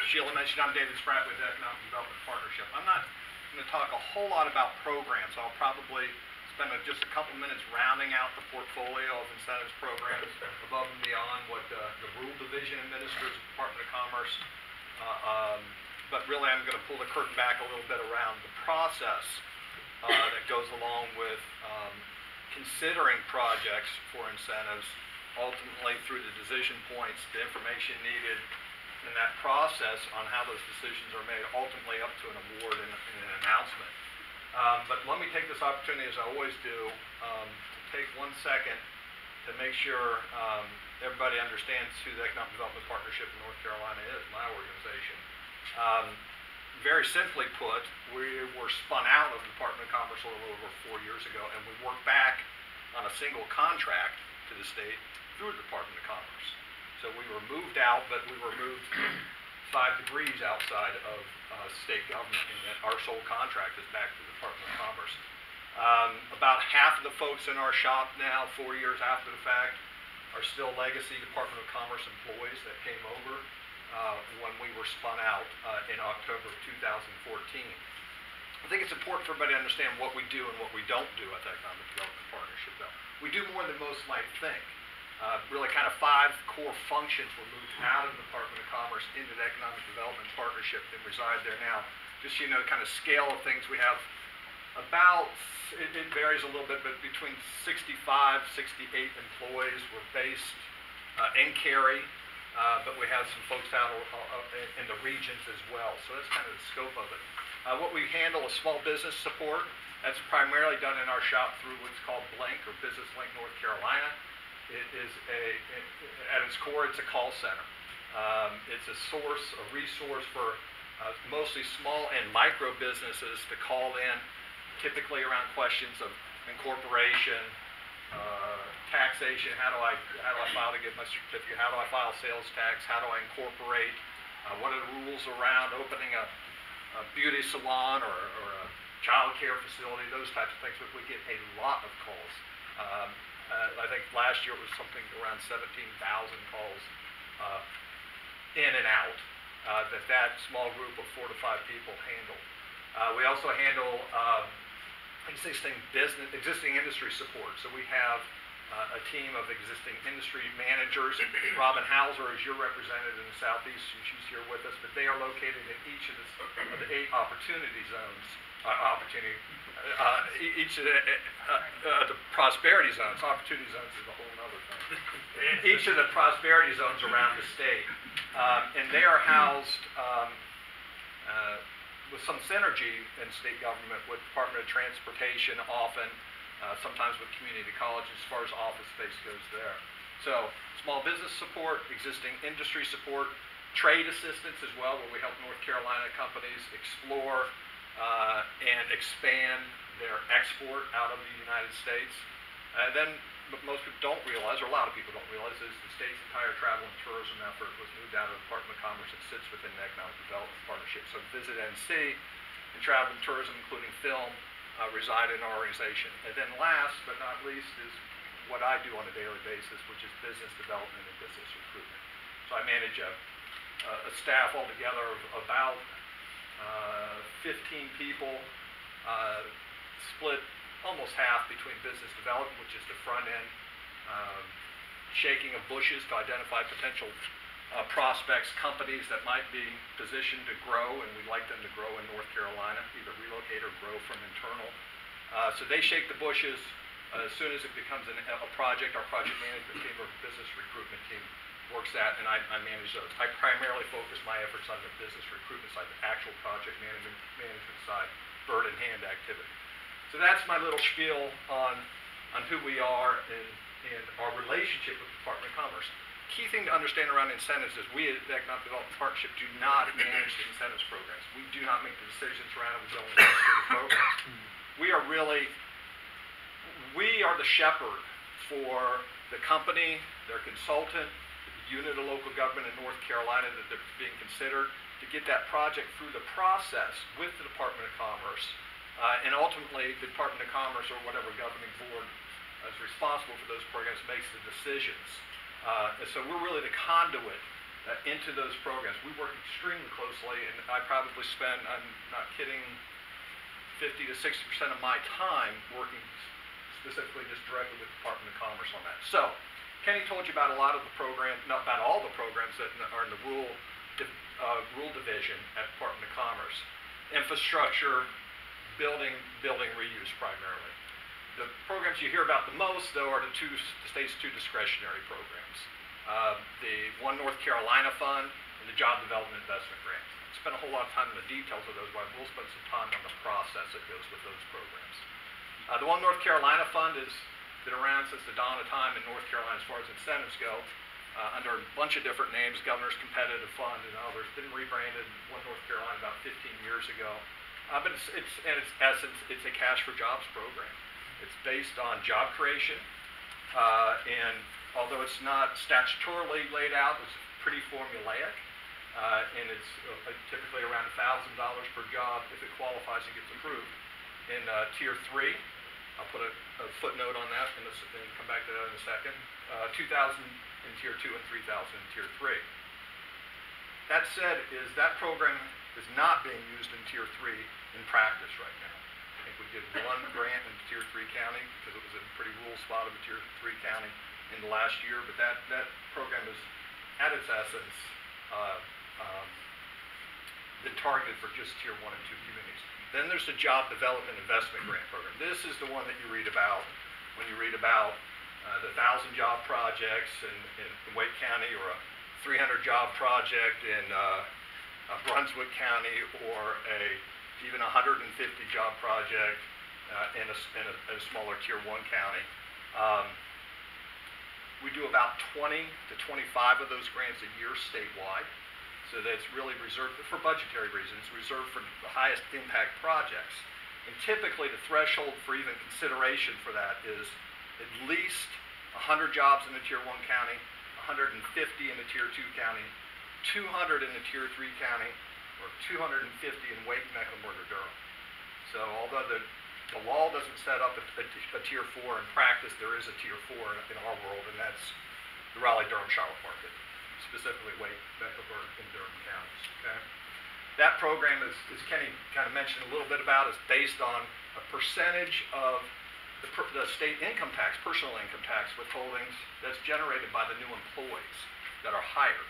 Sheila mentioned, I'm David Spratt with the Economic Development Partnership. I'm not going to talk a whole lot about programs. I'll probably spend just a couple minutes rounding out the portfolio of incentives programs above and beyond what the Rural Division administers at the Department of Commerce. But really, I'm going to pull the curtain back a little bit around the process that goes along with considering projects for incentives, ultimately through the decision points, the information needed in that process on how those decisions are made, ultimately up to an award and an announcement. But let me take this opportunity, as I always do, to take 1 second to make sure everybody understands who the Economic Development Partnership in North Carolina is, my organization. Very simply put, we were spun out of the Department of Commerce a little over 4 years ago, and we worked back on a single contract to the state through the Department of Commerce. So we were moved out, but we were moved 5 degrees outside of state government, and that our sole contract is back to the Department of Commerce. About half of the folks in our shop now, 4 years after the fact, are still legacy Department of Commerce employees that came over when we were spun out in October of 2014. I think it's important for everybody to understand what we do and what we don't do at the Economic Development Partnership, though. We do more than most might think. Really kind of 5 core functions were moved out of the Department of Commerce into the Economic Development Partnership and reside there now. Just so you know, kind of scale of things, we have about, it varies a little bit, but between 65, 68 employees. We're based in Cary, but we have some folks out in the regions as well. So that's kind of the scope of it. What we handle is small business support. That's primarily done in our shop through what's called BLINK, or Business Link North Carolina. It is at its core, it's a call center. It's a resource for mostly small and micro businesses to call in, typically around questions of incorporation, taxation. How do I file to get my certificate? How do I file sales tax? How do I incorporate? What are the rules around opening a beauty salon or a child care facility? Those types of things. But we get a lot of calls. I think last year it was something around 17,000 calls in and out that small group of 4 to 5 people handle. We also handle existing industry support. So we have a team of existing industry managers. Robin Hauser is your representative in the Southeast. She's here with us, but they are located in each of the 8 opportunity zones. Each of the prosperity zones. Opportunity zones is a whole other thing. Each of the prosperity zones around the state. And they are housed with some synergy in state government with Department of Transportation often, sometimes with community college as far as office space goes there. So small business support, existing industry support, trade assistance as well, where we help North Carolina companies explore and expand their export out of the United States. And then what most people don't realize, or a lot of people don't realize, is the state's entire travel and tourism effort was moved out of the Department of Commerce and sits within the Economic Development Partnership. So Visit NC and travel and tourism, including film, reside in our organization. And then last but not least is what I do on a daily basis, which is business development and business recruitment. So I manage a staff altogether of about 15 people, split almost half between business development, which is the front end, shaking of bushes to identify potential prospects, companies that might be positioned to grow, and we'd like them to grow in North Carolina, either relocate or grow from internal. So they shake the bushes. As soon as it becomes a project, our project management team or business recruitment team works that, and I manage those. I primarily focus my efforts on the business recruitment side, the actual project management side, bird in hand activity. So that's my little spiel on who we are and our relationship with the Department of Commerce. Key thing to understand around incentives is we at the Economic Development Partnership do not manage the incentives programs. We do not make the decisions around it. We don't administer the programs. We are the shepherd for the company, their consultant, unit of local government in North Carolina that they're being considered to get that project through the process with the Department of Commerce. And ultimately, the Department of Commerce or whatever governing board is responsible for those programs makes the decisions. And so we're really the conduit into those programs. We work extremely closely, and I probably spend, I'm not kidding, 50 to 60% of my time working specifically just directly with the Department of Commerce on that. So, Kenny told you about a lot of the programs, not about all the programs that are in the rural division at Department of Commerce. Infrastructure, building reuse primarily. The programs you hear about the most, though, are the state's two discretionary programs. The One North Carolina Fund and the Job Development Investment Grant. I spent a whole lot of time in the details of those, but we'll spend some time on the process that goes with those programs. The One North Carolina Fund has been around since the dawn of time in North Carolina as far as incentives go, under a bunch of different names, Governor's Competitive Fund and others. Been rebranded One North Carolina about 15 years ago. But in its essence, it's a cash for jobs program. It's based on job creation, and although it's not statutorily laid out, it's pretty formulaic, and it's typically around $1,000 per job if it qualifies and gets approved. In Tier 3, I'll put a footnote on that and come back to that in a second, 2,000 in Tier 2 and 3,000 in Tier 3. That said, that program is not being used in Tier 3 in practice right now. I think we did one grant in Tier 3 county because it was in a pretty rural spot of a Tier 3 county in the last year, but that program is, at its essence, been targeted for just Tier 1 and 2 communities. Then there's the Job Development Investment Grant Program. This is the one that you read about when you read about the 1,000 job projects in Wake County, or a 300 job project in Brunswick County, or even a 150 job project in a smaller Tier 1 county. We do about 20 to 25 of those grants a year statewide. So that's really reserved, for budgetary reasons, reserved for the highest impact projects. And typically the threshold for even consideration for that is at least 100 jobs in a Tier 1 county, 150 in a Tier 2 county, 200 in a Tier 3 county, or 250 in Wake, Mecklenburg, or Durham. So although the law doesn't set up a Tier 4, in practice there is a Tier 4 in our world, and that's the Raleigh-Durham Charlotte market, specifically Wake, Mecklenburg, and Durham counties. Okay? That program, as Kenny kind of mentioned a little bit about, is based on a percentage of the state income tax, personal income tax withholdings that's generated by the new employees that are hired.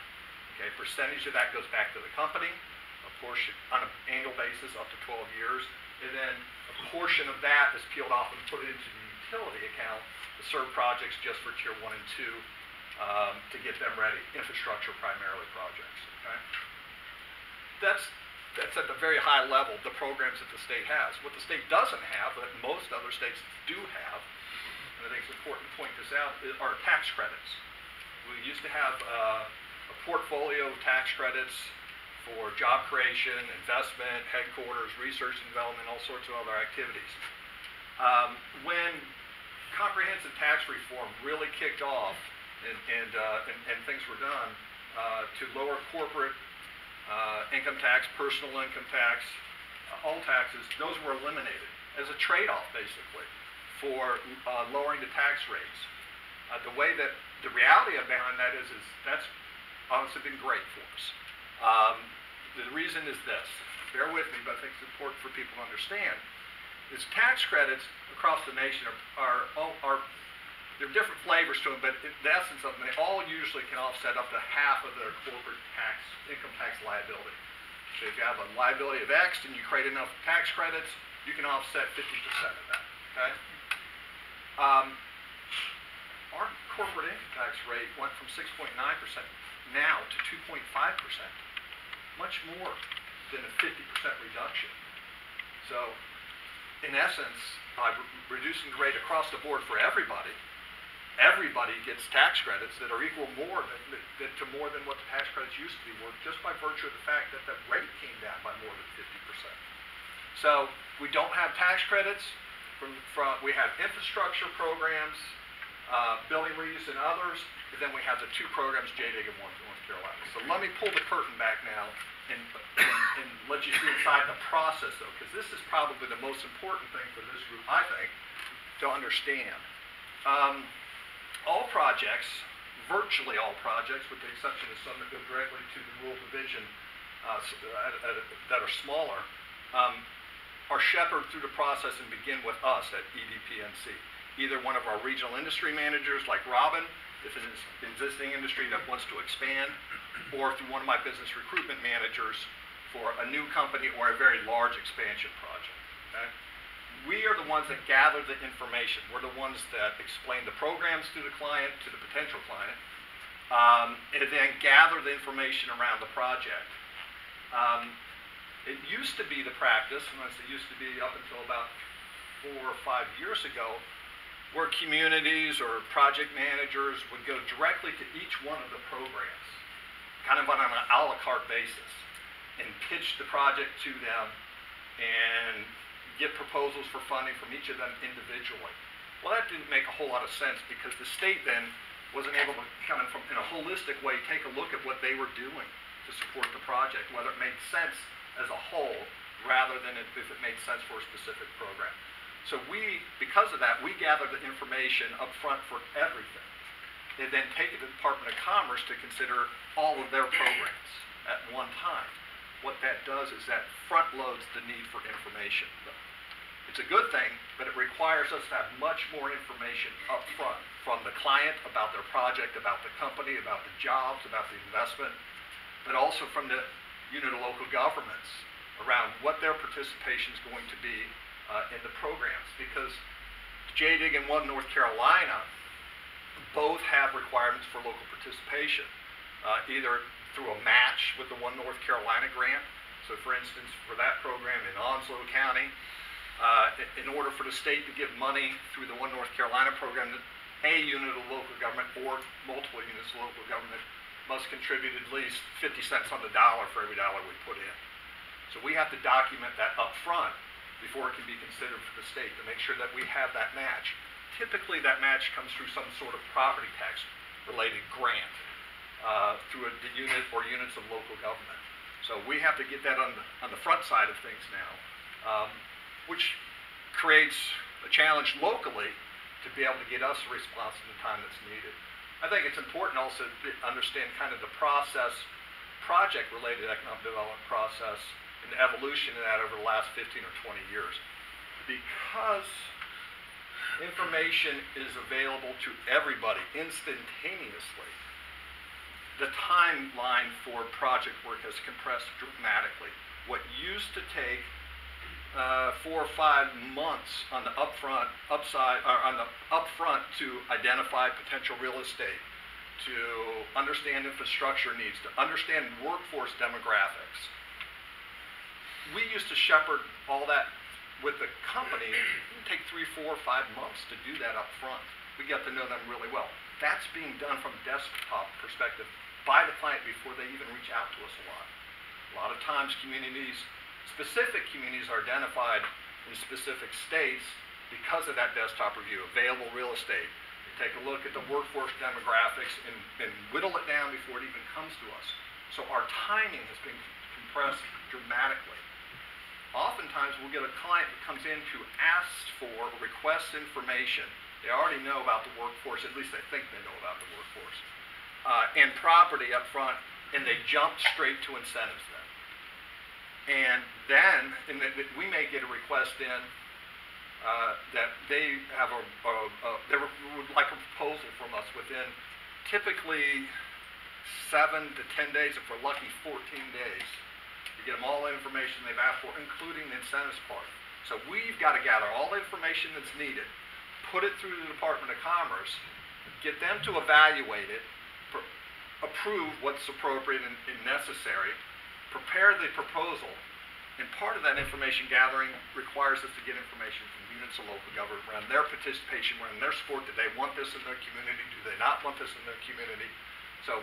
Okay, percentage of that goes back to the company, a portion on an annual basis up to 12 years, and then a portion of that is peeled off and put into the utility account to serve projects just for Tier 1 and 2 to get them ready, infrastructure primarily projects. Okay? That's at the very high level, the programs that the state has. What the state doesn't have, that most other states do have, and I think it's important to point this out, are tax credits. We used to have a portfolio of tax credits for job creation, investment, headquarters, research and development, all sorts of other activities. When comprehensive tax reform really kicked off and things were done to lower corporate income tax, personal income tax, all taxes, those were eliminated as a trade-off, basically, for lowering the tax rates. The reality behind that is that's honestly been great for us. The reason is this, bear with me, but I think it's important for people to understand, is tax credits across the nation are there are different flavors to them, but the essence of them, they all usually can offset up to half of their corporate income tax liability. So if you have a liability of X and you create enough tax credits, you can offset 50% of that. Okay? Our corporate income tax rate went from 6.9% now to 2.5%, much more than a 50% reduction. So, in essence, by reducing the rate across the board for everybody gets tax credits that are equal to more than what the tax credits used to be worth, just by virtue of the fact that the rate came down by more than 50%. So we don't have tax credits. We have infrastructure programs, building reuse and others, and then we have the two programs, JDIG and One North Carolina. So let me pull the curtain back now and let you see inside the process, though, because this is probably the most important thing for this group, I think, to understand. All projects virtually all projects, with the exception of some that go directly to the rural division that are smaller, are shepherded through the process and begin with us at EDPNC. Either one of our regional industry managers like Robin, if it's an existing industry that wants to expand, or through one of my business recruitment managers for a new company or a very large expansion project. Okay? We are the ones that gather the information. We're the ones that explain the programs to the client, to the potential client, and then gather the information around the project. It used to be the practice, and I say used to be up until about 4 or 5 years ago, where communities or project managers would go directly to each one of the programs, kind of on an a la carte basis, and pitch the project to them and get proposals for funding from each of them individually. Well, that didn't make a whole lot of sense because the state then wasn't able to kind of, in a holistic way, take a look at what they were doing to support the project, whether it made sense as a whole rather than if it made sense for a specific program. So because of that, we gather the information up front for everything. They then take it to the Department of Commerce to consider all of their programs at one time. What that does is that front loads the need for information. It's a good thing, but it requires us to have much more information up front from the client about their project, about the company, about the jobs, about the investment, but also from the unit of local governments around what their participation is going to be in the programs, because JDIG and One North Carolina both have requirements for local participation, either through a match with the One North Carolina grant. So for instance, for that program in Onslow County, in order for the state to give money through the One North Carolina program, a unit of local government or multiple units of local government must contribute at least 50 cents on the dollar for every dollar we put in. So we have to document that up front before it can be considered for the state to make sure that we have that match. Typically that match comes through some sort of property tax related grant through the unit or units of local government. So we have to get that on the front side of things now, which creates a challenge locally to be able to get us a response in the time that's needed. I think it's important also to understand kind of the process, project-related economic development process, and the evolution of that over the last 15 or 20 years. Because information is available to everybody instantaneously, the timeline for project work has compressed dramatically. What used to take 4 or 5 months on the upfront to identify potential real estate, to understand infrastructure needs, to understand workforce demographics. We used to shepherd all that with the company. It would take 3, 4, 5 months to do that up front. We get to know them really well. That's being done from a desktop perspective by the client before they even reach out to us a lot. A lot of times specific communities are identified in specific states because of that desktop review, available real estate. We take a look at the workforce demographics and whittle it down before it even comes to us. So our timing has been compressed dramatically. Oftentimes we'll get a client that comes in to ask for or request information. They already know about the workforce, at least they think they know about the workforce, and property up front, and they jump straight to incentives then. And then we may get a request in that they have they would like a proposal from us within typically 7 to 10 days, if we're lucky 14 days. We get them all the information they've asked for, including the incentives part. So we've got to gather all the information that's needed, put it through the Department of Commerce, get them to evaluate it, approve what's appropriate and necessary, prepare the proposal, and part of that information gathering requires us to get information from units of local government around their participation, around their support. Do they want this in their community? Do they not want this in their community? So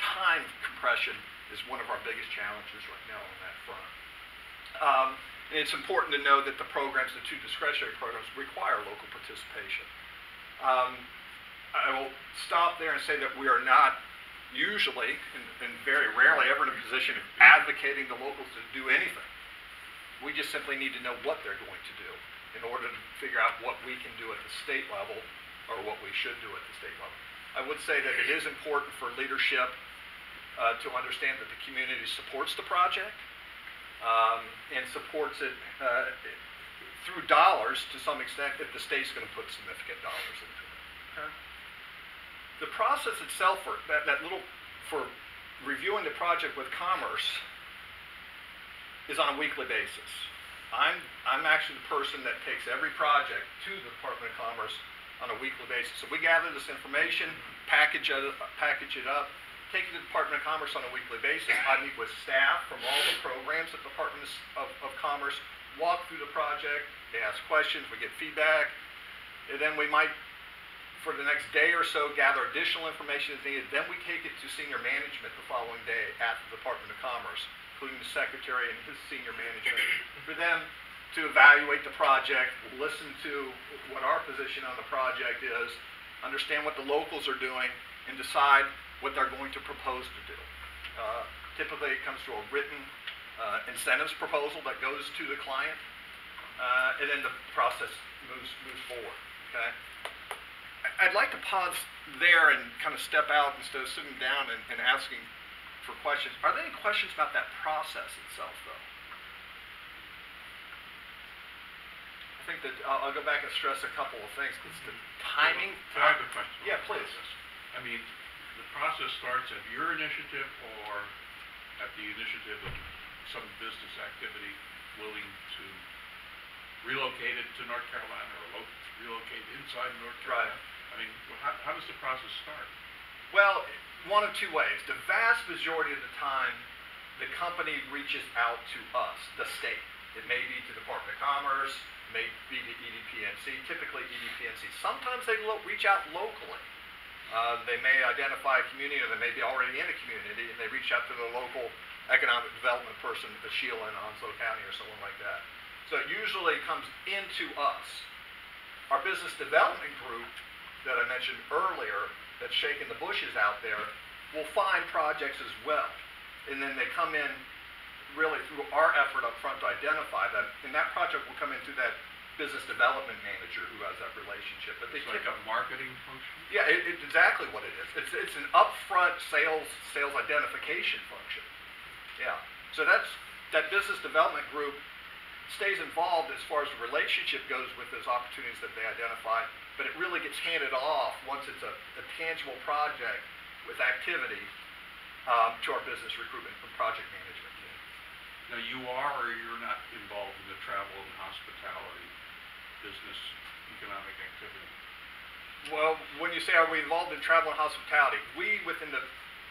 time compression is one of our biggest challenges right now on that front. And it's important to know that the programs, the 2 discretionary programs, require local participation. I will stop there and say that we are not usually, and very rarely ever in a position of advocating the locals to do anything. We just simply need to know what they're going to do in order to figure out what we can do at the state level or what we should do at the state level. I would say that it is important for leadership to understand that the community supports the project and supports it through dollars to some extent if the state's going to put significant dollars into it. Okay. The process itself for for reviewing the project with Commerce is on a weekly basis. I'm actually the person that takes every project to the Department of Commerce on a weekly basis. So we gather this information, package it up, take it to the Department of Commerce on a weekly basis. I meet with staff from all the programs at the Department of Commerce, walk through the project, they ask questions, we get feedback, and then we might, for the next day or so, gather additional information as needed. Then we take it to senior management the following day at the Department of Commerce, including the secretary and his senior management, for them to evaluate the project, listen to what our position on the project is, understand what the locals are doing, and decide what they're going to propose to do. Typically, it comes to a written incentives proposal that goes to the client, and then the process moves forward. Okay. I'd like to pause there and kind of step out instead of sitting down and asking for questions. Are there any questions about that process itself, though? I think that I'll go back and stress a couple of things. It's the timing. I have a question. Yeah, please. I mean, the process starts at your initiative or at the initiative of some business activity willing to relocate it to North Carolina or relocate inside North Carolina? Right. I mean, how does the process start? Well, one of two ways. The vast majority of the time, the company reaches out to us, the state. It may be to the Department of Commerce, may be to EDPNC, typically EDPNC. Sometimes they reach out locally. They may identify a community, or they may be already in a community, and they reach out to the local economic development person, the Sheila in Onslow County or someone like that. So it usually comes into us. Our business development group that I mentioned earlier, that's shaking the bushes out there, will find projects as well. And then they come in really through our effort up front to identify them, and that project will come into that business development manager who has that relationship. But It's like a marketing function? Yeah, it's exactly what it is. It's an upfront sales identification function. Yeah. So that business development group stays involved as far as the relationship goes with those opportunities that they identify, but it really gets handed off once it's a tangible project with activity to our business recruitment and project management team. Now, you are or you're not involved in the travel and hospitality business economic activity? Well, when you say are we involved in travel and hospitality, we within the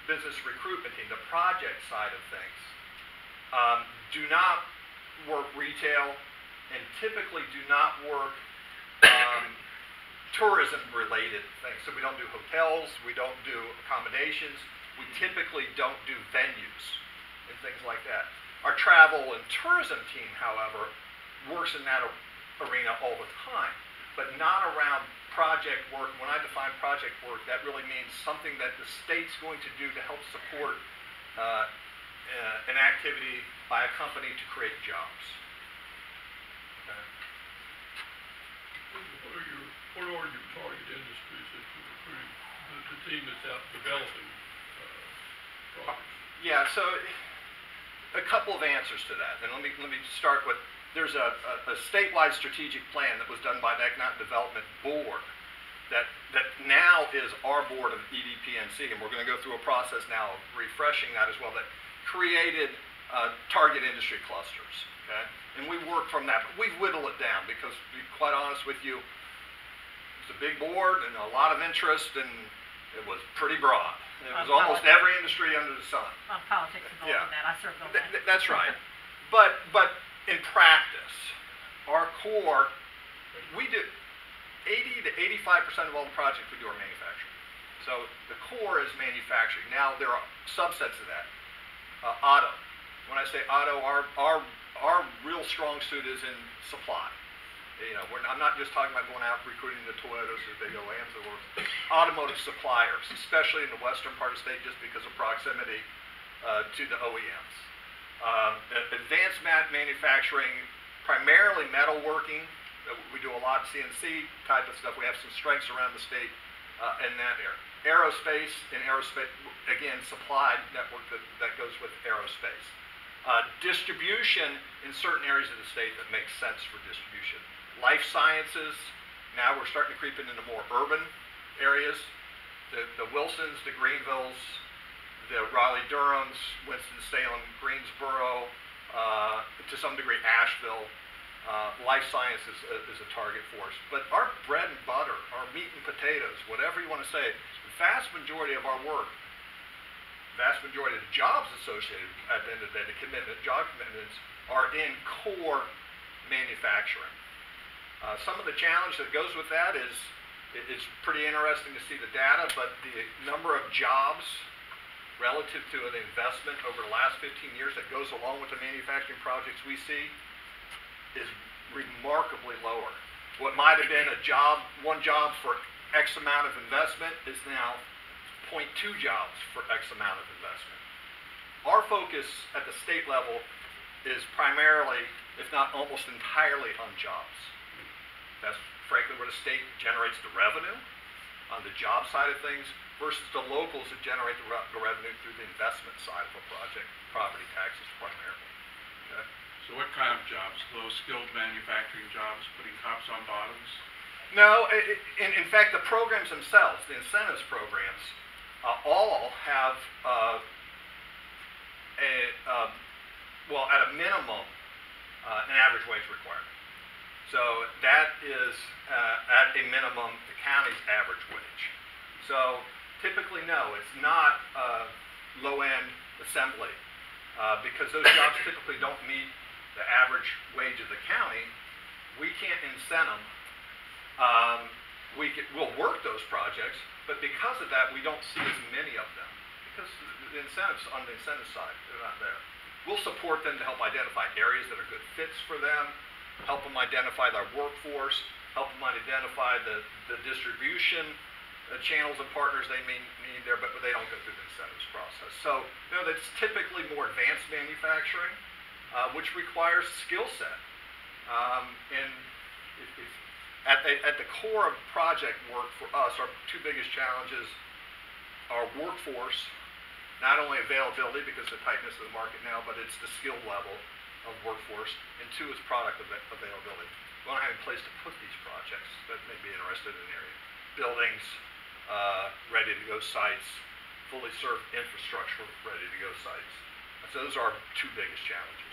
business recruitment team, the project side of things, do not work retail and typically do not work tourism related things. So we don't do hotels, we don't do accommodations, we typically don't do venues and things like that. Our travel and tourism team, however, works in that arena all the time, but not around project work. When I define project work, that really means something that the state's going to do to help support an activity by a company to create jobs. Okay. What are your target industries that you're recruiting? The team that's out developing projects? Yeah, so a couple of answers to that. And let me start with, there's a statewide strategic plan that was done by the Economic Development Board that now is our board of EDPNC, and we're going to go through a process now of refreshing that as well, that created target industry clusters, okay? And we work from that, but we whittle it down because, to be quite honest with you, it's a big board and a lot of interest, and it was pretty broad. It was almost every industry under the sun. Politics involved in that. I served on that. That's right. But in practice, our core, we do 80 to 85% of all the projects we do are manufacturing. So the core is manufacturing. Now there are subsets of that. Auto. When I say auto, our real strong suit is in supply. You know, I'm not just talking about going out recruiting the Toyotas or big OEMs of the world. Automotive suppliers, especially in the western part of the state, just because of proximity to the OEMs. Advanced manufacturing, primarily metalworking. We do a lot of CNC type of stuff. We have some strengths around the state in that area. aerospace, again, supply network that goes with aerospace. Distribution in certain areas of the state that makes sense for distribution. Life sciences, now we're starting to creep into more urban areas. The Wilsons, the Greenvilles, the Raleigh-Durhams, Winston-Salem, Greensboro, to some degree Asheville. Life science is a target for us. But our bread and butter, our meat and potatoes, whatever you want to say, the vast majority of our work, vast majority of the jobs associated at the end of the day, job commitments, are in core manufacturing. Some of the challenge that goes with that is, it's pretty interesting to see the data, but the number of jobs relative to an investment over the last 15 years that goes along with the manufacturing projects we see is remarkably lower. What might have been one job for X amount of investment is now 0.2 jobs for X amount of investment. Our focus at the state level is primarily, if not almost entirely, on jobs. That's frankly where the state generates the revenue on the job side of things versus the locals that generate the revenue through the investment side of a project, property taxes primarily. Okay? So what kind of jobs? Low-skilled manufacturing jobs, putting cops on bottoms? No, in fact, the programs themselves, the incentives programs, all have well, at a minimum, an average wage requirement. So that is, at a minimum, the county's average wage. So typically, no, it's not low-end assembly because those jobs typically don't meet the average wage of the county. We can't incent them. We'll work those projects, but because of that, we don't see as many of them because the incentives on the incentive side, they're not there. We'll support them to help identify areas that are good fits for them, help them identify their workforce, help them identify the distribution channels and partners they may need there, but they don't go through the incentives process. So, that's typically more advanced manufacturing, which requires skill set. And at the core of project work for us, our two biggest challenges are workforce, not only availability because of the tightness of the market now, but it's the skill level of workforce, and two is product availability. We don't have a place to put these projects that may be interested in the area. Buildings, ready-to-go sites, fully served infrastructure, ready-to-go sites. So those are our two biggest challenges.